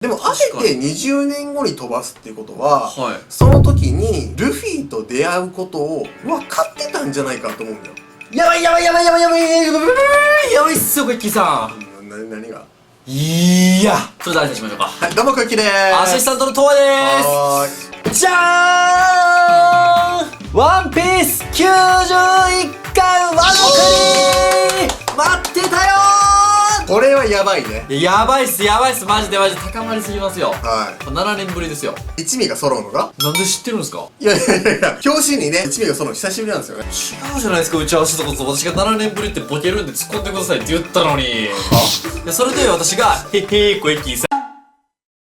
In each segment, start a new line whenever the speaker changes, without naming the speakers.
でもあえて20年後に飛ばすっていうことは、
はい、
その時にルフィと出会うことを分かってたんじゃないかと思うんだよ。
やばいやばいやばいやばいやばいやばいっすよ、クッキーさん。
何が
いや、それでは挨拶しましょうか。
はい、どうもクッキーでーす。
アシスタントのトワで
は
ーす。じゃーん、ワンピース91巻ワノ国待ってたよ
これはやばいね。
ー。やばいっすやばいっす、マジで高まりすぎますよ。
は
7年ぶりですよ。
い。一味が揃うのが
なんで知ってるんですか？
いやいやいやいや、表紙にね、一味が揃うの久しぶりなんですよね。
違うじゃないですか、打ち合わせとかと私が7年ぶりってボケるんで突っ込んでくださいって言ったのに。でそれで私が「へへー小池さん」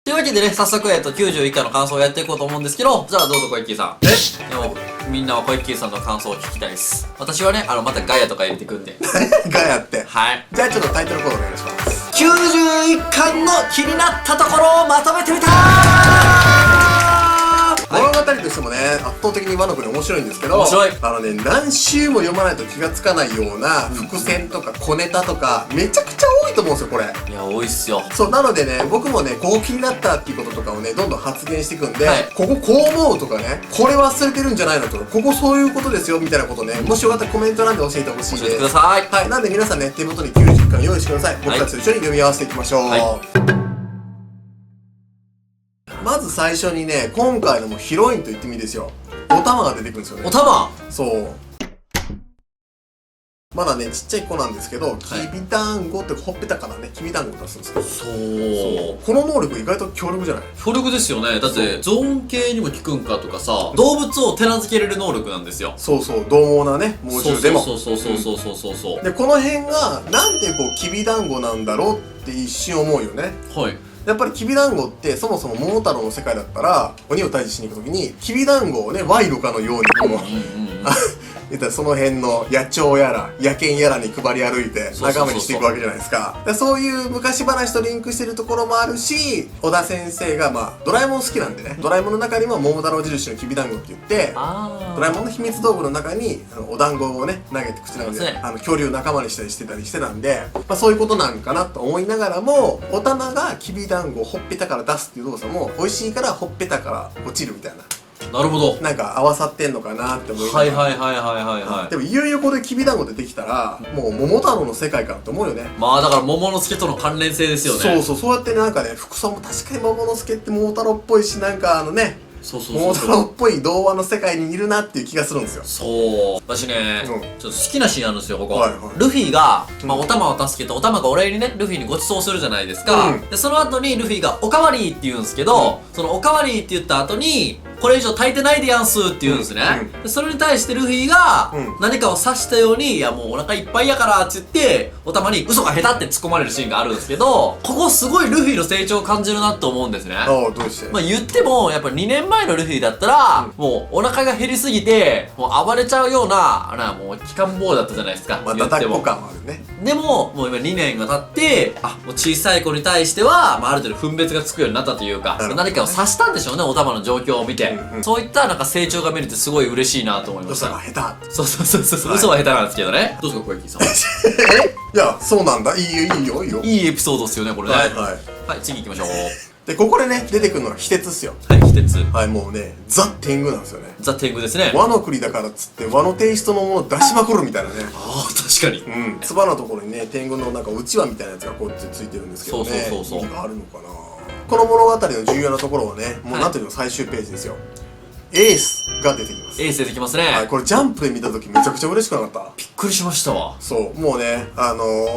というわけでね、早速90以下の感想をやっていこうと思うんですけど、じゃあどうぞ小池さん。でもみんなは小池さんの感想を聞きたいです。私はね、またガヤとか入れてくんで。
がやって。
はい。
じゃあちょっとタイトルコードお願いします。
91巻の気になったところをまとめてみたー。
物語としてもね、圧倒的にワノ国面白いんですけど、
面白い。
何週も読まないと気がつかないような伏線とか小ネタとかめちゃくちゃ多いと思うんですよ、これ。
いや、多いっすよ。
そう、なのでね、僕もね、ここ気になったっていうこととかをね、どんどん発言していくんで、
はい、
こここう思うとかね、これ忘れてるんじゃないのとか、ここそういうことですよみたいなことね、もしよかったらコメント欄で教えてほしいです。
教えてください。
はい、なんで皆さんね、手元に90巻用意してください。僕たちと一緒に読み合わせていきましょう。
はい、
まず最初にね、今回のもうヒロインと言ってもいいですよ。お玉が出てくるんですよね。
おたま。
そう。まだね、ちっちゃい子なんですけど、きびだんごってほっぺたからね、きびだんご出すんですけど。
そう。
この能力意外と強力じゃない？
強力ですよね。だってゾーン系にも効くんかとかさ、動物を手なずけれる能力なんですよ。
そうそう、獰猛なね、猛獣でも。
そう。
で、この辺がなんでこうきびだんごなんだろうって一瞬思うよね。
はい。
やっぱりきびだんごってそもそも桃太郎の世界だったら鬼を退治しに行くときにきびだんごをね賄賂かのようにこの言ったらその辺の野鳥やら野犬やらに配り歩いて仲間にしていくわけじゃないですか。そういう昔話とリンクしてるところもあるし、小田先生がドラえもん好きなんでね、ドラえもんの中にも桃太郎印のきびだんごって言ってドラえもんの秘密道具の中にお団子をね投げて口の中で恐竜仲間にしたりしてたりしてたんで、そういうことなんかなと思いながらも、お玉がきびだんごをほっぺたから出すっていう動作も美味しいからほっぺたから落ちるみたいな。
なるほど。
なんか合わさってんのかなって思いながら。
はい。
でもいよいよこれきびだんご出てきたらもう桃太郎の世界観って思うよね。
まあだから桃之助との関連性ですよね。
そうやってなんかね、服装も確かに桃之助って桃太郎っぽいし、なんか桃太郎っぽい童話の世界にいるなっていう気がするんですよ。
そう。私ね、ちょっと好きなシーンあるんですよ、ここ。
はいはい、
ルフィが、お玉を助けて、お玉がお礼にね、ルフィにご馳走するじゃないですか。で、その後にルフィが、おかわりって言うんですけど、そのおかわりって言った後に、これ以上炊いてないでやんすって言うんですね。でそれに対してルフィが、何かを指したように、いやもうお腹いっぱいやからって言って、お玉に嘘が下手って突っ込まれるシーンがあるんですけど、ここすごいルフィの成長を感じるなって思うんですね。
どうして？
言っても、やっぱ2年前のルフィだったら、もうお腹が減りすぎて、もう暴れちゃうような、もう機関棒だったじゃないですか。
ダダっ子感はあるね。
でも、もう今2年が経って、もう小さい子に対しては、ある程度分別がつくようになったというか、何かを察したんでしょうね、お玉の状況を見て。そういったなんか成長が見れてすごい嬉しいなと思いました。
嘘が下手。
そう、嘘は下手なんですけどね。どうですか、小池さん。
いや、そうなんだ。いいよ。
いいエピソードですよね、これね。はい、次行きましょう。
で、ここでね、出てくるのが非鉄っすよ。
はい、非鉄。
はい、もうね、ザ・天狗なんですよね。
ザ・天狗ですね。
和の国だからっつって、和のテイストのものを出しまくるみたいなね。
確かに。
つばのところにね、天狗のなんかうちわみたいなやつがこうやってついてるんですけどね。意味があるのかな。この物語の重要なところはね、もうなんていうの最終ページですよ。エースが出てきます。
エース出てきますね。
はい、これジャンプで見た時めちゃくちゃ嬉しくなかった？
びっくりしましたわ。
そう、もうね、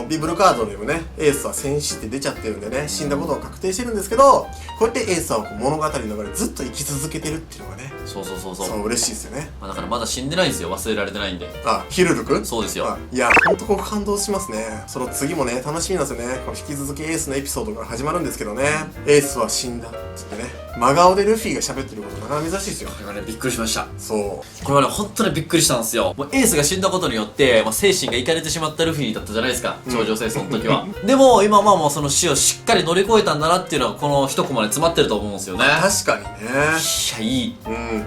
ビブルカードでもね、エースは戦死って出ちゃってるんでね、死んだことが確定してるんですけど、こうやってエースは物語の中でずっと生き続けてるっていうのがね、そう嬉しいですよね。
だからまだ死んでないんですよ、忘れられてないんで。
ヒルル君？
そうですよ。
いや、ほんとここ感動しますね。その次もね、楽しみなんですよね。この引き続きエースのエピソードから始まるんですけどね、エースは死んだっつってね、真顔でルフィが喋ってることなかなか珍しいですよ。
これはね、びっくりしました。
そう。
これはね、本当にびっくりしたんですよ。もうエースが死んだことによって、精神がいかれてしまったルフィだったじゃないですか、頂上戦争の時は。でも、今もうその死をしっかり乗り越えたんだなっていうのは、この一コマで詰まってると思うんですよね。
確かにね。
いい。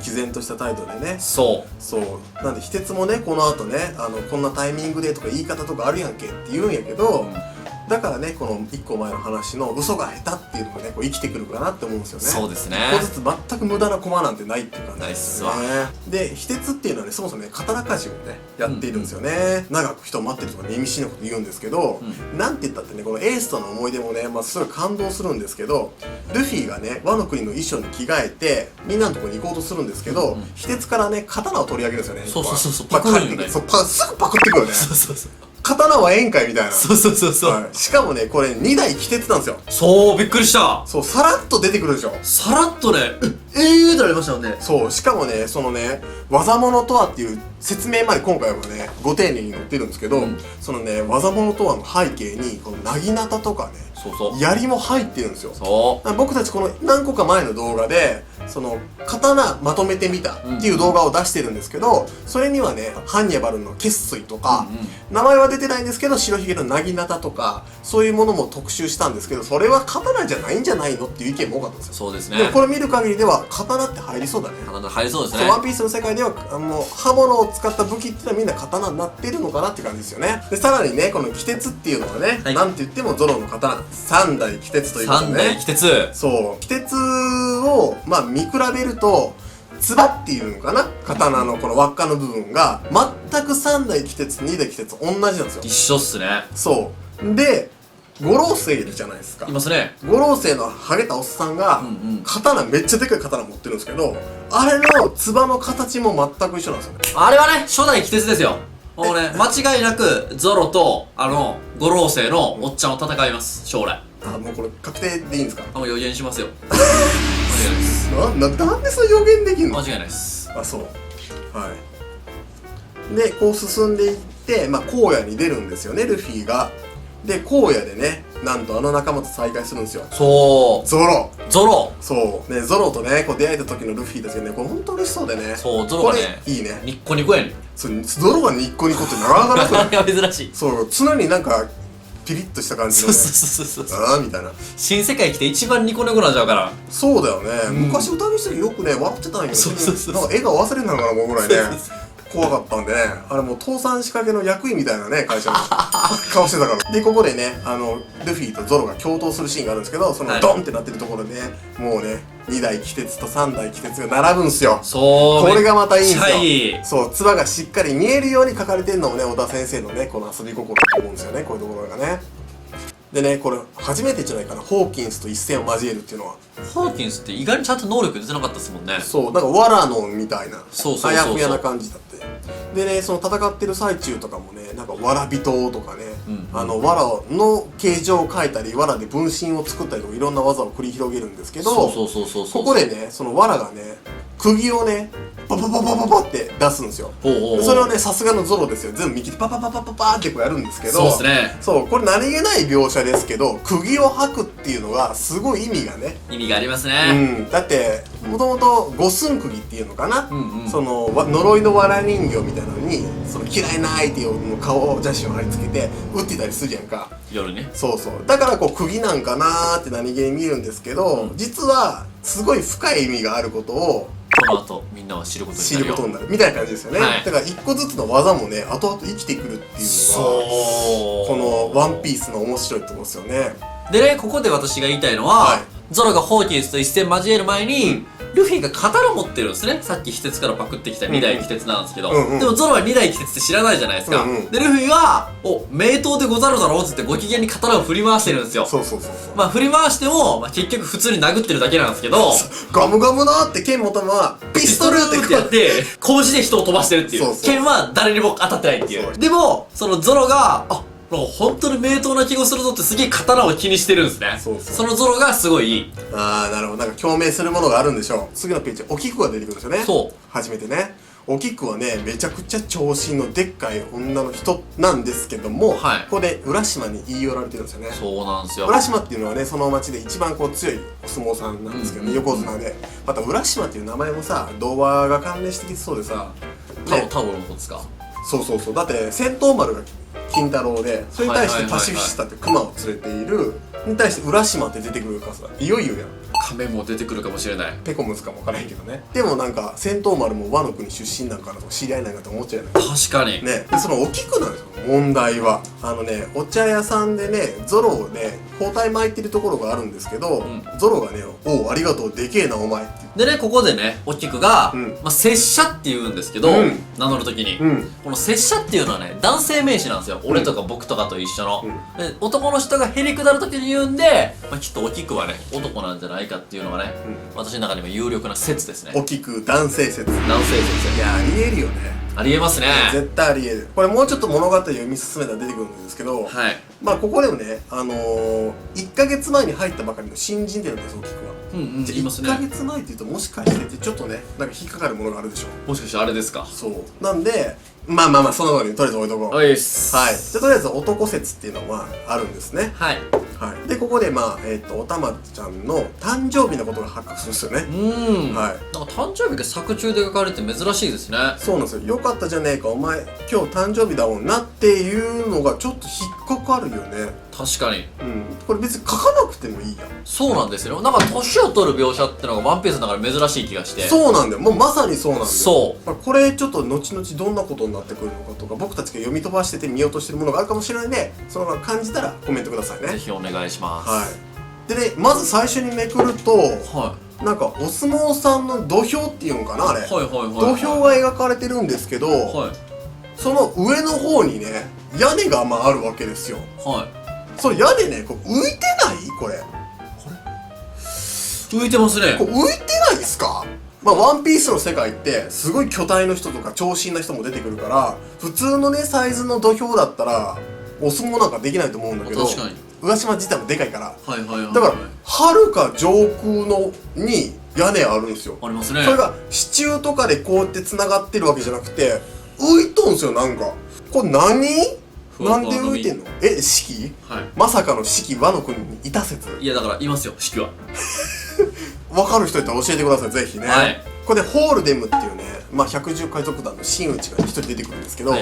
毅然とした態度でね。
そう。
なんで、非鉄もね、この後ね、こんなタイミングでとか言い方とかあるやんけって言うんやけど、だからねこの1個前の話の嘘が下手っていうのがねこう生きてくるかなって思うんですよね。
そうですね。
1個ずつ全く無駄なコマなんてないっていう感じですよね。で非鉄っていうのはねそもそもね刀鍛冶をねやっているんですよね。長く人を待ってるとかね意味深なこと言うんですけど、なんて言ったってねこのエースとの思い出もねすごい感動するんですけど、ルフィがねワノ国の衣装に着替えてみんなのところに行こうとするんですけど、非鉄からね刀を取り上げるんですよね。
そう
パクるよね。すぐパクってくるよね。刀はええんかいみたいな。
そう、
しかもねこれ2台気鉄なんですよ。
そう、びっくりした。
そう、さらっと出てくるでしょ。
さらっとね、ってなりましたよね。
そう、しかもねそのね技物とはっていう説明まで今回はねご丁寧に載ってるんですけど、そのね技物とはの背景にこのなぎなたとかね槍も入ってるんですよ。僕たちこの何個か前の動画でその刀まとめてみたっていう動画を出してるんですけど、それにはねハンニバルの決水とか、名前は出てないんですけど白ひげのなぎなたとかそういうものも特集したんですけど、それは刀じゃないんじゃないのっていう意見も多かったんですよ。
そうですね。
でもこれ見る限りでは刀って入りそうだね。
刀入りそうですね。
ワンピースの世界では刃物を使った武器っていうのはみんな刀になってるのかなって感じですよね。でさらにねこの鬼鉄っていうのはね、なんて言ってもゾロの刀3代鬼鉄ということでね。
3代鬼鉄。
そう鬼鉄を見比べるとつばっていうのかな、刀のこの輪っかの部分が全く3代鬼鉄2代鬼鉄同じなんですよ。
一緒っすね。
そうで五老星いるじゃないですか。
いますね。
五老星のハゲたおっさんが刀めっちゃでかい刀持ってるんですけど、あれのつばの形も全く一緒なんですよね。
あれはね初代鬼鉄ですよ。もうね間違いなくゾロと五老星のおっちゃんを戦います将来。
もうこれ確定でいいんですか？
もう予言しますよ。間違いないです。
なんでそれ予言できんの？
間違いないです。
そうはいでこう進んでいって荒野に出るんですよねルフィが。で荒野でねなんと仲間と再会するんですよ。
そう
ゾロ
そう
ねゾロとねこう出会えた時のルフィたちがねこれほんと嬉しそうでね。
そうゾロがね
いいね
ニッコニコやねん。
ゾロがニッコニコってなかなかなく
珍しい。
そう常になんかピリッとした感じのね
そう
みたいな。
新世界来て一番ニコニコなんちゃうから。
そうだよね。昔歌う人よくね笑ってたんやけどなんか笑顔忘れんなのかなもうぐらいね怖かったんでね、あれもう倒産仕掛けの役員みたいなね会社の顔してたから。でここでねルフィとゾロが共闘するシーンがあるんですけど、そのドンってなってるところでねもうね2代鬼鉄と3代鬼鉄が並ぶんすよ。
そう
これがまたいいんですよ。
いい。
そうつばがしっかり見えるように書かれてるのもね小田先生のねこの遊び心だと思うんですよね、こういうところがね。でねこれ初めてじゃないかなホーキンスと一戦を交えるっていうのは。
ホーキンスって意外にちゃんと能力出てなかったですもんね。
そうなんかワラノンみたいなあやふやな感じだって。でねその戦ってる最中とかもねなんかわら人とかね、わらの形状を描いたりわらで分身を作ったりとかいろんな技を繰り広げるんですけど、ここでねそのわらがね釘をねパパパパパパって出すんですよ。それをねさすがのゾロですよ。全部見切ってパパパパパパってこうやるんですけど、
そうですね。
そうこれ何気ない描写ですけど釘を吐くっていうのがすごい意味がね
ありますね。
だってもともと五寸釘っていうのかな、その呪いのわら人形みたいなのにその嫌いな相手の顔写真を貼り付けて撃ってたりするじゃんか
夜ね。
そうだからこう釘なんかなーって何気に見るんですけど、実はすごい深い意味があることを
この後みんなは知ること
になるみたいな感じですよね。だから一個ずつの技もね後々生きてくるっていうのがこのワンピースの面白いところですよね。
でねここで私が言いたいのは、ゾロがホーキンスと一戦交える前に、ルフィが刀持ってるんですね。さっき非鉄からパクってきた2代鬼鉄なんですけど、でもゾロは2代鬼鉄って知らないじゃないですか。でルフィは「お名刀でござるだろ」っつってご機嫌に刀を振り回してるんですよ。振り回しても、結局普通に殴ってるだけなんですけど、
ガムガムなーって剣持ったままピストルって
やって拳で人を飛ばしてるっていう。剣は誰にも当たってないっていう。でもそのゾロが本当に名刀な気がするぞってすげえ刀を気にしてるんですね。そのゾロがすごいいい。
なるほど。なんか共鳴するものがあるんでしょう。次のページお菊が出てくるんですよね。初めてねお菊はねめちゃくちゃ長身のでっかい女の人なんですけども、ここで浦島に言い寄られてるんですよね。
そうなんですよ。
浦島っていうのはねその町で一番こう強いお相撲さんなんですけどね、横綱で。また浦島っていう名前もさ童話が関連してきそうでさ、
タオのことですか。
そうだって戦闘丸が金太郎で、それに対してパシフィスタって熊を連れているに対して浦島って出てくるからさ、いよいよやん。
仮面も出てくるかもしれない。
ペコムスかもわからへんけどね。でもなんか戦闘丸も和の国出身なんかなと知り合いなんかと思っちゃうよね。
確かに。
ね、でそのお菊なんですよ問題は。お茶屋さんでねゾロをね包帯巻いてるところがあるんですけど、ゾロがね「おうありがとうでけえなお前」って
でね、ここでね、お菊が、拙者って言うんですけど、名乗るときに、この拙者っていうのはね、男性名詞なんですよ。俺とか僕とかと一緒の。で男の人がへりくだるときに言うんで、きっとお菊はね、男なんじゃないかっていうのがね、私の中にも有力な説ですね。
お菊男性説。
男性説。
いやありえるよね。
ありえますね。
絶対ありえる。これもうちょっと物語を読み進めたら出てくるんですけど、
はい。
まあここでもね、1ヶ月前に入ったばかりの新人なんですお菊は。じゃあ1ヶ月前って言うともしかしてってちょっとねなんか引っかかるものがあるでしょ。
もしかしてあれですか。
そうなんでまあその中にとりあえず置いとこう。
はいっす。
はい。じゃあとりあえず男説っていうのはあるんですね。
はい。
はい。でここでおたまちゃんの誕生日のことが発覚するんですよね。はい。
なんか誕生日が作中で描かれて珍しいですね。
そうなんですよ。よかったじゃねえかお前今日誕生日だもんなっていうのがちょっと引っかかるよね。
確かに。
これ別に書かなくてもいいやん。
そうなんですよ。なんか年を取る描写ってのがワンピースの中で珍しい気がして。
そうなんだよ。もうまさにそうなんだよ。
そう。
これちょっと後々どんなことになってくるのかとか僕たちが読み飛ばしてて見ようとしてるものがあるかもしれないんでその感じたらコメントくださいね。
ぜひお願いします。
はい。でねまず最初にめくると、なんかお相撲さんの土俵っていうのかなあれ。土俵が描かれてるんですけど、その上の方にね屋根があるわけですよ。その屋根ねこう浮いてないこれ。
浮いてますね。
これ浮いてないですか。ワンピースの世界ってすごい巨体の人とか長身な人も出てくるから普通のねサイズの土俵だったらお相撲なんかできないと思うんだけど宇賀島自体もでかいからだからはるか上空のに屋根あるんですよ。
ありますね。
それが支柱とかでこうやってつながってるわけじゃなくて浮いとんすよ。なんかこれ何なんで浮いてんの。四季まさかの四季和の国にいた説。
いやだからいますよ四季は。
分かる人いたら教えてくださいぜひね。これでホールデムっていうね百獣海賊団の真打ちが一人出てくるんですけど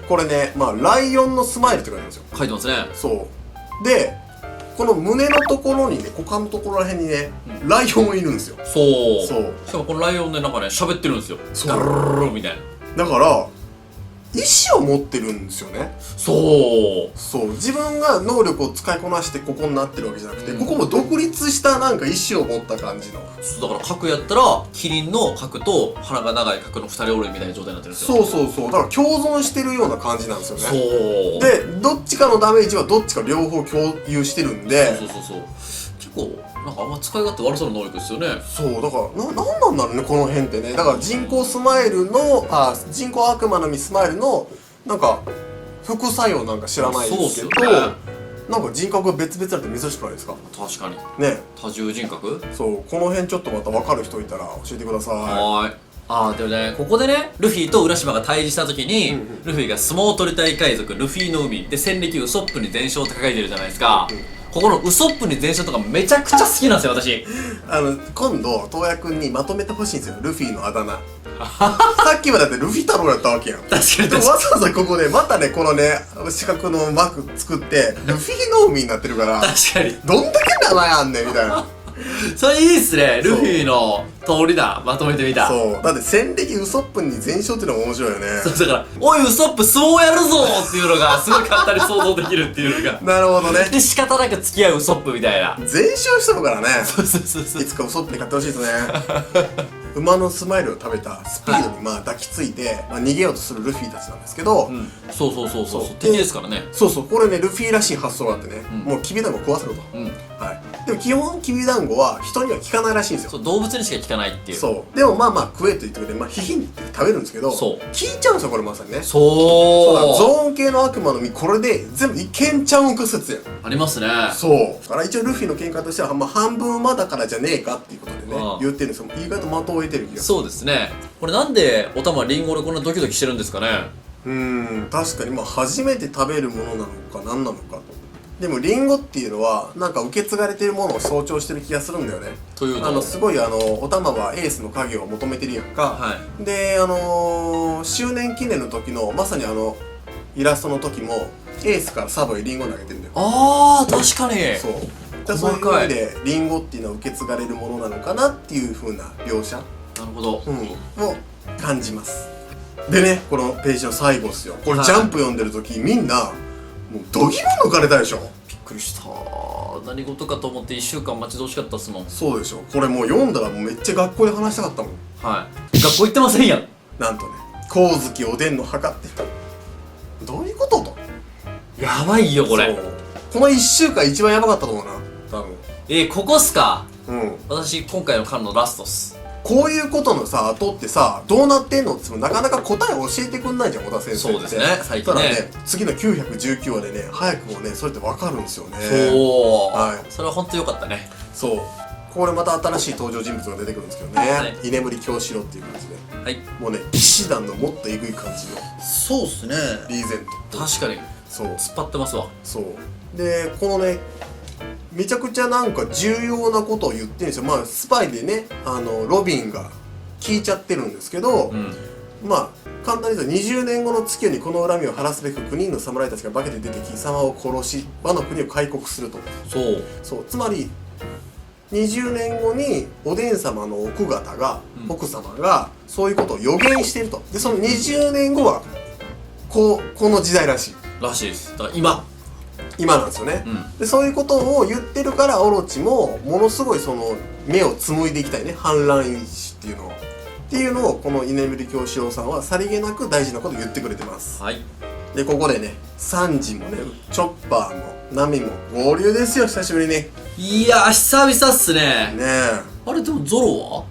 これねライオンのスマイルって書いてあるんですよ。
書いてますね。
そうでこの胸のところにね股間のところらへんにねライオンもいるんですよ。
そうしかもこのライオンでなんかね喋ってるんですよ。ガルルルルみたいな。
だから意志を持ってるんですよね。そう自分が能力を使いこなしてここになってるわけじゃなくて、ここも独立したなんか意志を持った感じの。
だから角やったらキリンの角と鼻が長い角の2人おるみたいな状態になってるんですよ。
そうだから共存してるような感じなんですよね。でどっちかのダメージはどっちか両方共有してるんで結構なんかあんま使い勝手悪そうな能力ですよね。そうだからなんなんだろうねこの辺ってね。だから人工スマイルの人工悪魔の実スマイルのなんか副作用なんか知らないですけどなんか人格が別々だって珍しくないですか。確かにね。多重人格。そうこの辺ちょっとまた分かる人いたら教えてください。
でもねここでねルフィと浦島が対峙した時にルフィが相撲取りたい海賊ルフィの海で戦歴ウソップに全勝って書いてるじゃないですか。ここのウソップに全勝とかめちゃくちゃ好きなんですよ私。
今度東也くんにまとめてほしいんですよルフィのあだ名。さっきまでだってルフィ太郎やったわけやん。確かにでもわざわざここでまたねこのね四角のマーク作ってルフィの海になってるから
確かに
どんだけ名前あんねんみたいな。
それいいっすね。ルフィの通りだ。まとめてみた。
そうだって戦歴ウソップに全勝っていうのが面白いよね。
そうだからおいウソップ相撲やるぞっていうのがすごい簡単に想像できるっていうのが
なるほどね。
で仕方なく付き合うウソップみたいな
全勝してるからね。
そう
いつかウソップに買ってほしいですね。馬のスマイルを食べたスピードに抱きついて逃げようとするルフィたちなんですけど
そう敵ですからね。
これねルフィらしい発想があってねもうきびだんご食わせろと。でも基本きびだんごは人には効かないらしいんですよ。
動物にしか効かないっていう。
でも食えと言ってくれてひひんって食べるんですけど効いちゃうんですよこれまさにね。ゾーン系の悪魔の実これで全部いけんちゃうんか説や
ありますね。
だから一応ルフィの見解としては半分馬だからじゃねえかっていうことでね言ってるんですよ。意外と的を得てる気がする。
そうですね。これなんでおたまリンゴでこんなドキドキしてるんですかね。
確かに初めて食べるものなのか何なのかと。でもリンゴっていうのはなんか受け継がれてるものを象徴してる気がするんだよね。というとすごいおたまはエースの影を求めてるやんか。で周年記念の時のまさにイラストの時もエースからサブへリンゴ投げてるんだよ。
確かに。
だからそういう意味でリンゴっていうのは受け継がれるものなのかなっていう風な描写、
なるほど、
を感じます。でね、このページの最後っすよ。これ、
はい、
ジャンプ読んでる時みんなもう度肝抜かれたでしょ。
びっくりした。何事かと思って1週間待ち遠しかったっすもん。
そうでしょ。これもう読んだらもうめっちゃ学校で話したかったもん。
はい、学校行ってませんやん。
なんとね、光月おでんの墓ってどういうことと。
やばいよこれ。
そう、この1週間一番やばかったと思うな、多分。
ここっすか。
うん
私今回の巻のラストっす。
こういうことのさ後ってさどうなってんのって言ってもなかなか答え教えてくんないじゃん、小田先生って。
そうですね、最近ね。
ただね、次の919話でね、早くもねそれって分かるんですよね。
そう、
はい、
それは本当良かったね。
そう、これまた新しい登場人物が出てくるんですけどね、
はい、
居眠り京四郎っていう感じで、
はい、
もうね騎士団のもっとエグい感じの
そうっすね、
リーゼント。
確かに
そう
突っ張ってますわ。
そうで、このねめちゃくちゃなんか重要なことを言ってるんですよ。まあスパイでね、ロビンが聞いちゃってるんですけど、まあ簡単に言うと20年後の月夜にこの恨みを晴らすべく9人の侍たちが化けて出てき貴様を殺し和の国を開国すると。そうつまり20年後におでん様の奥方が、奥様がそういうことを予言していると。でその20年後はこの時代らしい
です。だから今
なんですよね、でそういうことを言ってるからオロチもものすごいその目を紡いでいきたいね、反乱因子っていうのをこの居眠り京四郎さんはさりげなく大事なことを言ってくれてます。
はい。
でここでねサンジもねチョッパーもナミも合流ですよ、久しぶりに。
いや久々っすね。
ねえ、
あれでもゾロは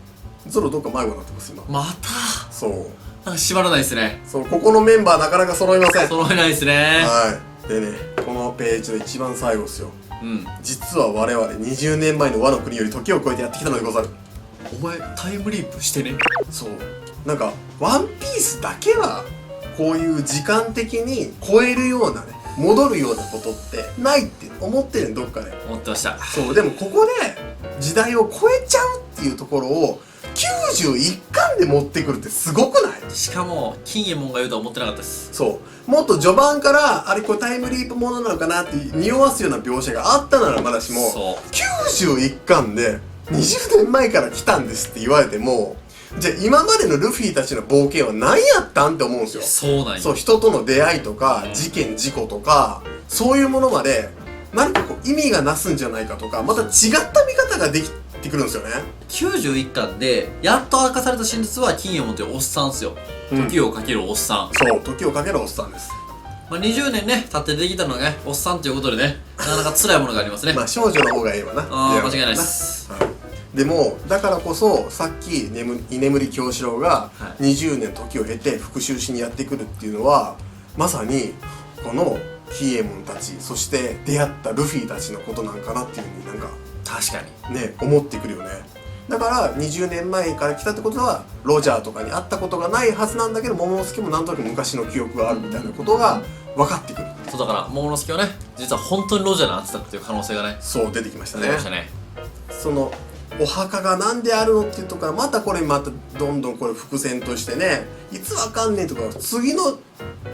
ゾロどっか迷子になってます今。
また
そう
なんか縛らないですね。
そう、ここのメンバーなかなか揃いません。
揃えないですね。
はい。でね、このページの一番最後ですよ。
うん
実は我々20年前の和の国より時を超えてやってきたのでござる。
お前タイムリープしてね。
そう、なんかワンピースだけはこういう時間的に超えるようなね、戻るようなことってないって思ってるん、どっかで。
思ってました。
そう、でもここで時代を超えちゃうっていうところを91巻で持ってくるってすごくない？
しかも金右衛門が言うとは思ってなかったです。
そうもっと序盤からあれこれタイムリープものなのかなって匂わすような描写があったならまだしも、91巻で20年前から来たんですって言われても、じゃあ今までのルフィたちの冒険は何やったんって思うんですよ。
そうなんや。
そう、人との出会いとか、事件事故とかそういうものまで何かこう意味がなすんじゃないかとか、また違った見方ができてくるんですよね。
91巻でやっと明かされた真実は金右衛門というおっさんっすよ。時をかけるおっさん。
そう、時をかけるおっさんです。
まあ20年ね経って出てきたのがねおっさんということでね、なかなか辛いものがありますね。
まあ少女の方がいいわな。
間違いないです。
でもだからこそさっき居眠り京四郎が20年時を経て復讐しにやってくるっていうのは、まさにこのヒエモンたち、そして出会ったルフィたちのことなんかなっていうふうになんか
確かに
ね思ってくるよね。だから20年前から来たってことはロジャーとかに会ったことがないはずなんだけど、桃之助もなんとなく昔の記憶があるみたいなことが分かってくる。
そうだから桃之助はね実は本当にロジャーに会ってたっていう可能性がね、
そう出てきましたね。
出てきましたね。
そのお墓がなんであるのっていうところからまたこれまたどんどんこれ伏線としてね、いつわかんねえとか次の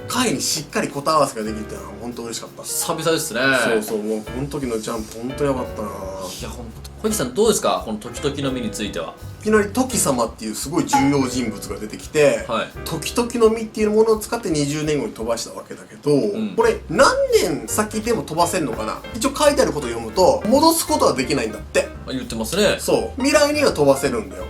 回にしっかり答え合わせができるっていうのは本当嬉しかった。
久々ですね。
そうそう、もうこの時のジャンプ本当やばかったな。い
や本当。小池さんどうですかこの時々の実については。
いきなり時様っていうすごい重要人物が出てきて、時々の実っていうものを使って20年後に飛ばしたわけだけど、これ何年先でも飛ばせんのかな。一応書いてあることを読むと戻すことはできないんだって。
言ってますね。
そう未来には飛ばせるんだよ。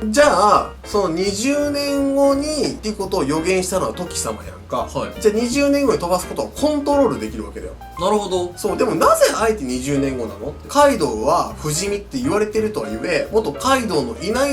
じゃあその20年後にっていうことを予言したのは時様やんか。じゃあ20年後に飛ばすことはコントロールできるわけだよ。
なるほど。
そうでもなぜあえて20年後なの？カイドウは不死身って言われてるとはゆえ、もっとカイドウのいない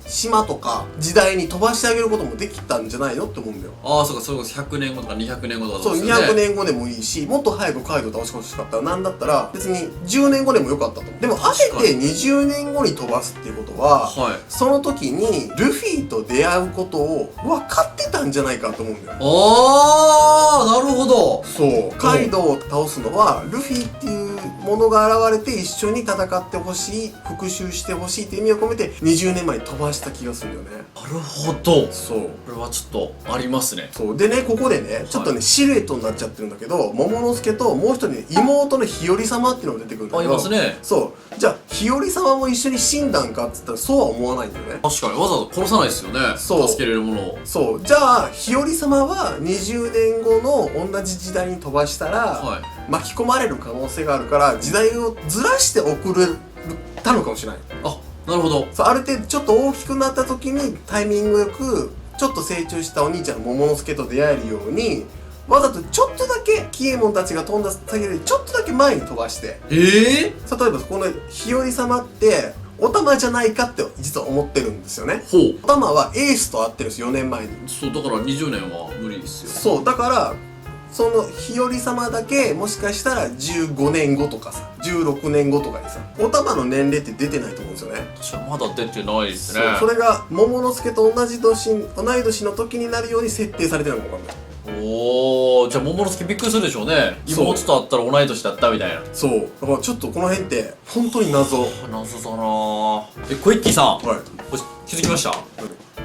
島とか時代に飛ばしてあげることもできたんじゃないのって思うんだよ。
ああそうか、それこそ100年後とか200年後とか
そう、200年後でもいいし、もっと早くカイドウ倒してほしかったら、なんだったら別に10年後でもよかったと思う。でもあえて20年後に飛ばすっていうことは、その時にルフィと出会うことを分かってたんじゃないかと思うんだよ。
ああなるほど。
そう、カイドウを倒すのはルフィっていうもものが現れて一緒に戦ってほしい、復讐してほしいって意味を込めて20年前に飛ばした気がするんだよね。
なるほど。
そう。
これはちょっとありますね。
そうでね、ここでねちょっとね、シルエットになっちゃってるんだけど、桃之助ともう一人ね妹の日和様っていうのが出てくるんだけど、
ありますね。
そうじゃあ日和様も一緒に死んだんかっつったらそうは思わないんだよね。
確かにわざわざ殺さないですよね。
そう
助けれるものを。
そうじゃあ日和様は20年後の同じ時代に飛ばしたら、
はい。
巻き込まれる可能性があるから時代をずらして送ったのかもしれない。
あ、なるほど。
そうある程度ちょっと大きくなった時にタイミングよくちょっと成長したお兄ちゃんの桃之助と出会えるようにわざとちょっとだけキエモンたちが飛んだ先でちょっとだけ前に飛ばして、例えばこの日和様ってお玉じゃないかって実は思ってるんですよね。
ほう。
お玉はエースと会ってるんですよ、4年前に。
そうだから20年は無理ですよ。
そうだからその日和様だけもしかしたら15年後とかさ16年後とかにさお玉の年齢って出てないと思うんですよね。
確かにまだ出てないですね。
それが桃之助と同い年の時になるように設定されてるのかもわかんない。
おー、じゃあ桃之助びっくりするでしょうね。
そう
妹と会ったら同い年だったみたいな。
そうだからちょっとこの辺って本当に謎。
謎だなぁ。小一さん、
はい
これ気づきました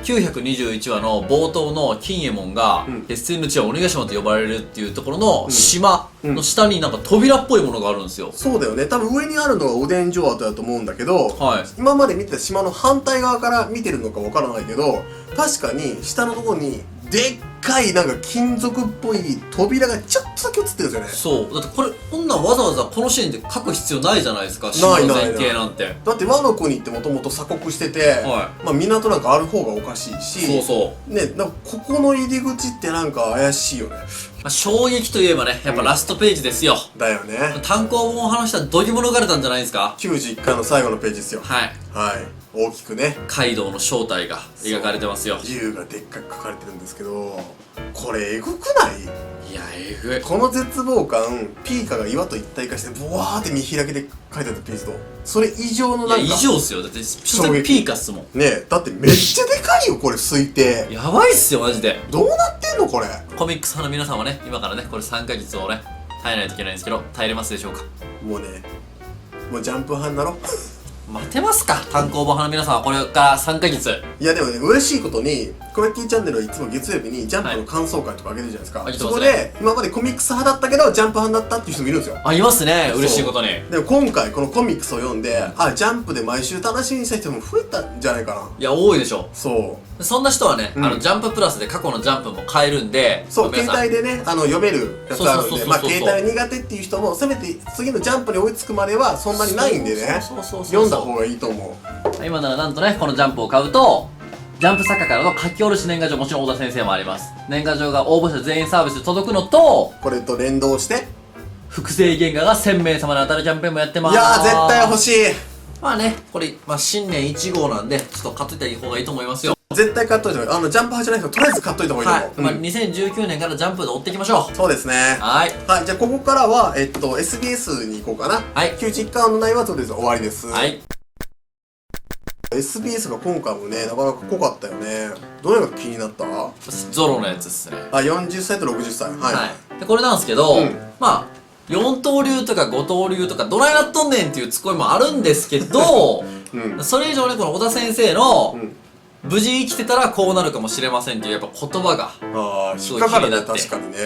？921話の冒頭の金右衛門が決戦の地は鬼ヶ島と呼ばれるっていうところの島の下になんか扉っぽいものがあるんですよ。
そうだよね。多分上にあるのがおでん城跡だと思うんだけど、
はい。
今まで見てた島の反対側から見てるのかわからないけど、確かに下のところにでっかいなんか金属っぽい扉がちょっとだけ映ってるんですよね。
そう。だってこんなんわざわざこのシーンで書く必要ないじゃないですか。島の前景なんて。
だって和の国ってもともと鎖国してて、
は
まあ港なんかある方がおかしいし、
そうそう。
ね、なんかここの入り口ってなんか怪しいよね。
まあ、衝撃といえばね、やっぱラストページですよ。
だよね。
単行本を話したらどぎも抜かれたんじゃないですか。
91巻の最後のページですよ。
はい。
はい。大きくね。
カイドウの正体が描かれてますよ。
竜がでっかく書かれてるんですけど、これエグくない？
いや、えぐい。
この絶望感、ピーカが岩と一体化してボワーって見開きで書いてあったページとそれ以上のなんか
いや、以上っすよ。だって所詮ピーカっすもん。
ねえ、だってめっちゃでかいよこれ推定。
やばいっすよマジで。
どうなってんのこれ。
コミックス派の皆さんはね、今からねこれ3ヶ月をね耐えないといけないんですけど、耐えれますでしょうか。
もうね、もうジャンプ派になろう。
待てますか、単行本派の皆さんはこれから3ヶ月。
いやでもね、嬉しいことにコメッキーチャンネルはいつも月曜日にジャンプの感想会とか上げてるじゃないですか、
はい
そこで今までコミックス派だったけどジャンプ派になったっていう人もいるんですよ。
あ、いますね、嬉しいことに。
でも今回このコミックスを読んで、あ、ジャンプで毎週楽しみにした人も増えたんじゃないかな。
いや、多いでしょ。
そう
そんな人はね、ジャンププラスで過去のジャンプも買えるんで、
そう、
皆さん
携帯でね、読めるやつあるんで、
そうそうそうそう
まあ携帯苦手っていう人もせめて次のジャンプに追いつくまではそんなにないんでね、読んだ方がいいと思う。
今ならなんとね、このジャンプを買うとジャンプ作家からの書き下ろし年賀状、もちろん小田先生もあります。年賀状が応募者全員サービスで届くのと、
これと連動して
複製原画が1000名様に当たるキャンペーンもやってます。
いやー絶対欲しい。
まあね、これ、新年1号なんで、ちょっと買っといた方がいいと思いますよ。
絶対買っといた方がいい。ジャンプ派じゃないけどとりあえず買っといた方がいいと思う。
はい。2019年からジャンプで追っていきましょう。
そうですね。
はい。
はい、じゃあここからはSBS に行こうかな。
はい。
91巻の内容はとりあえず終わりです。
はい。
SBS が今回もね、なかなか濃かったよね。どれが気になった？
ゾロのやつですね。
あ、40歳と60歳。はい。
はい。で、これなんですけど、
うん
まあ、4刀流とか5刀流とかどないなっとんねんっていうツッコミもあるんですけど、
うん。
それ以上ね、この小田先生の、
うん
無事生きてたらこうなるかもしれませんっていうやっぱ言葉が、
ああ、引っかかるね、
すごい気になって
確かにね。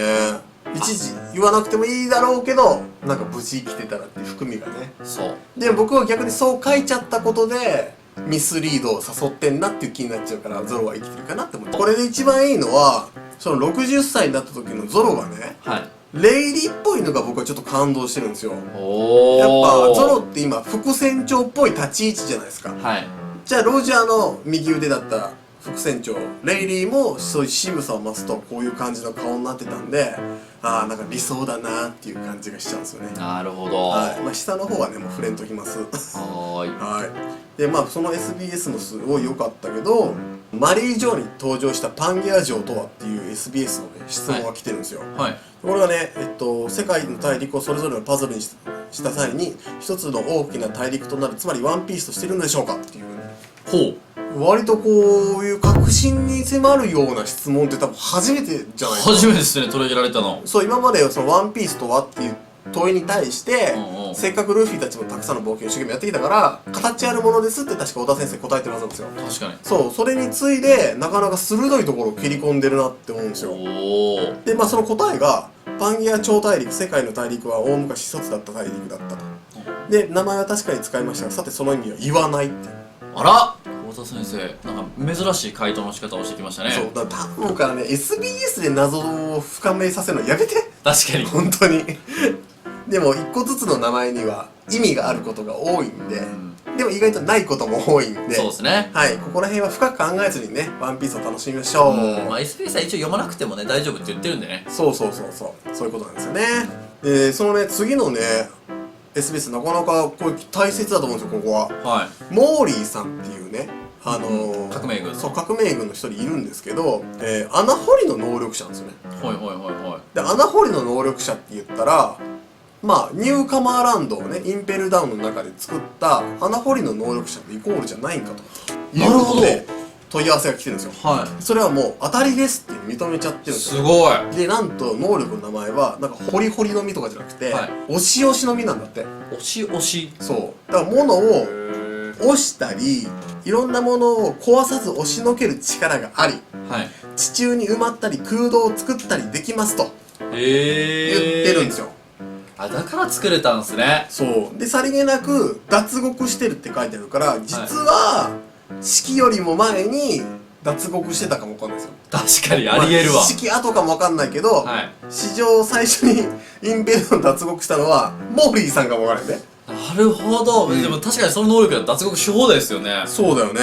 一時言わなくてもいいだろうけど、なんか無事生きてたらっていう含みがね。
そう
で、僕は逆にそう書いちゃったことで、ミスリードを誘ってんなっていう気になっちゃうから、ゾロは生きてるかなって思って。これで一番いいのは、その60歳になった時のゾロがね、
はい。
レイリーっぽいのが僕はちょっと感動してるんですよ。
お
やっ
ー。
ぱゾロって今副船長っぽい立ち位置じゃないですか。
はい。
じゃあロジャーの右腕だった副船長レイリーもそういう渋さを増すとこういう感じの顔になってたんで、ああなんか理想だなっていう感じがしちゃうんですよね。
なるほど。
はい、まあ下の方はねもう触れんときます
はーい。
はいでまあその SBS もすごい良かったけど、マリー・ジョーに登場したパンゲア城とはっていう SBS のね質問が来てるんですよ。
はい。
これがね、世界の大陸をそれぞれのパズルにした際に一つの大きな大陸となる、つまりワンピースとしてるのでしょうかっていう、
ほう。
割とこういう確信に迫るような質問って多分初めてじゃないかな。
初めてですね、取り上げられたの。
そう今までそのワンピースとはって言っ問いに対して、せっかくルフィたちもたくさんの冒険を一生懸命やってきたから形あるものですって確か小田先生答えてるはずなんですよ。
確かに。
そうそれについでなかなか鋭いところを切り込んでるなって思うんですよ。でその答えがパンゲア超大陸、世界の大陸は大昔一つだった大陸だったと。で名前は確かに使いましたが、さてその意味は言わないって。
あら、太田先生なんか珍しい回答の仕方をしてきましたね。
そうだから頼むからね、 SBS で謎を深めさせるのやめて。
確かに
本当にでも一個ずつの名前には意味があることが多いんで、でも意外とないことも多いんで、
そうですね。
はい、ここら辺は深く考えずにね、ワンピースを楽しみましょう。
SBS は一応読まなくてもね大丈夫って言ってるんでね。
そうそういうことなんですよね。でそのね次のね SBS なかなかこれ大切だと思うんですよ。ここはモーリーさんっていうね
革命軍。
そう革命軍の一人いるんですけど、穴掘りの能力者なんですよね。で穴掘りの能力者って言ったらニューカマーランドをねインペルダウンの中で作った穴掘りの能力者とイコールじゃないんかということで問い合わせが来てるんですよ。それはもう当たりですって認めちゃってるんですよ。
すごい。
でなんと能力の名前はなんかホリホリの実とかじゃなくて、押し押しの実なんだって。
押し押し。
そうだから物を押したりいろんなものを壊さず押しのける力があり、地中に埋まったり空洞を作ったりできますと言ってるんですよ。
だから作れたんですね。
そうでさりげなく脱獄してるって書いてあるから、実は四季よりも前に脱獄してたかもわかんないですよ。
確かにありえるわ。
四季後かもわかんないけど、史上最初にインペルダウン脱獄したのはモーリーさんかもわからないね。
なるほど、でも確かにその能力は脱獄し放題ですよね。
そうだよね、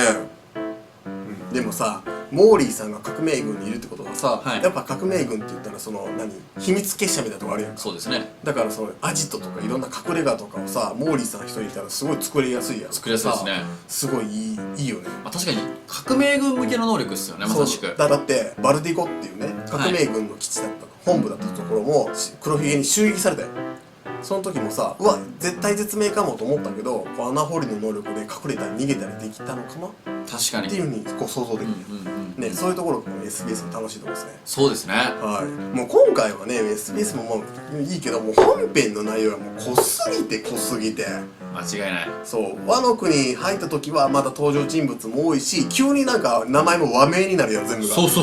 でもさモーリーさんが革命軍にいるってことはさ、やっぱ革命軍って言ったらその秘密結社みたいなとこあるやんか。
そうですね。
だからそのアジトとかいろんな隠れ家とかをさモーリーさん一人いたらすごい作りやすいやん。
作りやすいですね。
すごいいいよね。
確かに革命軍向けの能力ですよね、まさしく。
だってバルディゴっていうね革命軍の基地だった、本部だったところも黒ひげに襲撃されたよ。その時もさうわ絶対絶命かもと思ったけど穴掘りの能力で隠れたり逃げたりできたのかな
確かに
っていうふうにこう想像できるね。そういうところが SBS の楽しいところですね。
そうですね。
もう今回はね SBS ももういいけどもう本編の内容がもう濃すぎて
間違いない。
そうワノ国入った時はまだ登場人物も多いし急になんか名前も和名になるやん全部が。
そう
つ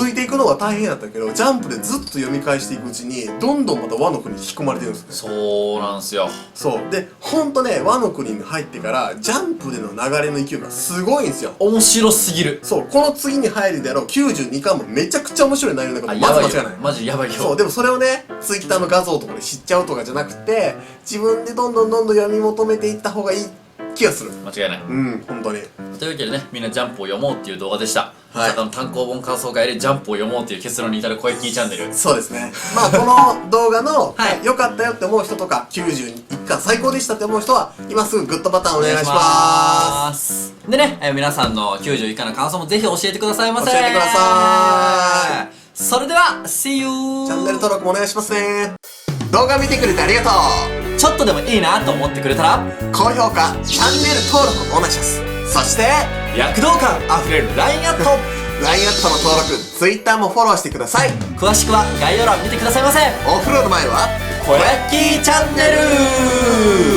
いていくのが大変だったけどジャンプでずっと読み返していくうちにどんどんまたワノ国に引き込まれてるんですね。
そうなんすよ。
そうでほんとねワノ国に入ってからジャンプでの流れの勢いがすごいんですよ。
面白すぎる。
そうこの次に入るであろう92巻もめちゃくちゃ面白い内容だからまず間違いない。
マジやばいよ。
そうでもそれをねツイッターの画像とかで知っちゃうとかじゃなくて自分でどんどん読み求めていった方がいい気がする。
間違いない。
本当に。
というわけでねみんなジャンプを読もうっていう動画でした。単行本感想会でジャンプを読もうっていう結論に至る声キーチャンネル。そうですね。この動画の良かったよって思う人とか91巻最高でしたって思う人は今すぐグッドボタンお願いします。でね、皆さんの91巻の感想もぜひ教えてくださいませ。
教えてください。
それでは See you。
チャンネル登録もお願いしますね。動画見てくれてありがとう。
ちょっとでもいいなと思ってくれたら
高評価チャンネル登録お願いします。そして
躍動感あふれる LINE アット
LINE アットの登録 Twitter もフォローしてください。
詳しくは概要欄見てくださいませ。
お風呂の前は
小焼きチャンネル。